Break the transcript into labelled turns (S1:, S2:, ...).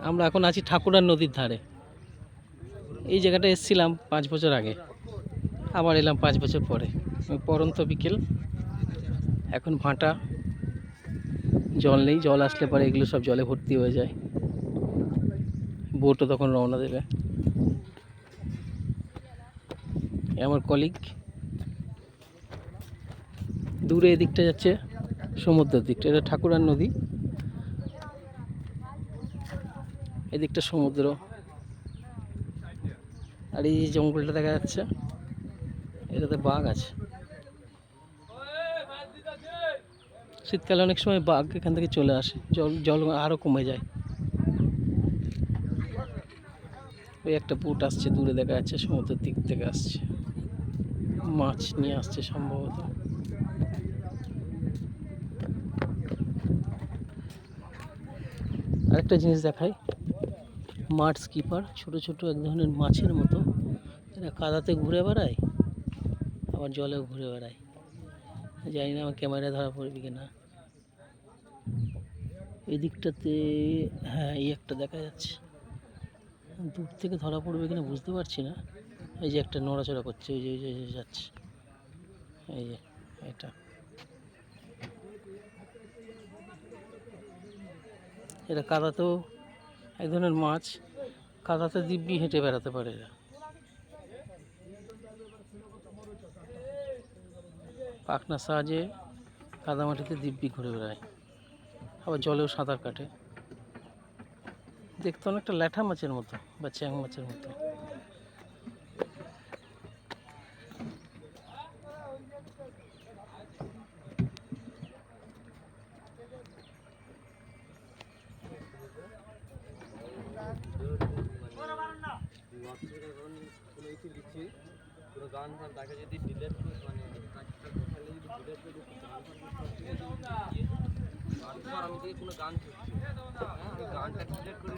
S1: আমরা এখন আছি ঠাকুরার নদীর ধারে। এই জায়গাটা এসেছিলাম 5 বছর আগে, আবার এলাম 5 বছর পরে। পরন্ত বিকেল, এখন ভাটা, জল নেই। জল আসলে পরে এগুলো সব জলে ভর্তি হয়ে যায়। বোটও তখন রওনা দেবে। আমার কলিগ দূরে এদিকটা যাচ্ছে সমুদ্রের দিকটা, এটা ঠাকুরার নদী, এদিকটা সমুদ্র। আর এই জঙ্গলটা দেখা যাচ্ছে, এটাতে বাঘ আছে। শীতকালে অনেক সময় বাঘ এখান থেকে চলে আসে, জল জল আরও কমে যায়। ওই একটা বোট আসছে, দূরে দেখা যাচ্ছে, সমুদ্রের দিক থেকে আসছে, মাছ নিয়ে আসছে সম্ভবত। আরেকটা জিনিস দেখাই, মাড স্কিপার, ছোট ছোট এক ধরনের মাছের মতো। এরা কাদাতে ঘুরে বেড়ায়, আবার জলেও ঘুরে বেড়ায়। জানি না আমার ক্যামেরায় ধরা পড়বে কিনা। এই দিকটাতে হ্যাঁ, এই একটা দেখা যাচ্ছে, দূর থেকে ধরা পড়বে কিনা বুঝতে পারছি না। এই যে একটা নড়াচড়া করছে, ওই যে যাচ্ছে, এই যে এটা। এরা কাদাতেও, এক ধরনের মাছ, কাদাতে দিব্যি হেঁটে বেড়াতে পারে এরা। পাখনার সাহায্যে কাদামাটিতে দিব্যি ঘুরে বেড়ায়, আবার জলেও সাঁতার কাটে। দেখতে অনেকটা ল্যাঠা মাছের মতো বা চ্যাং মাছের মতো।
S2: গান ফান তাকে যদি ডিলেট মানে আমি কোনো গান গানটা ডিলেট করে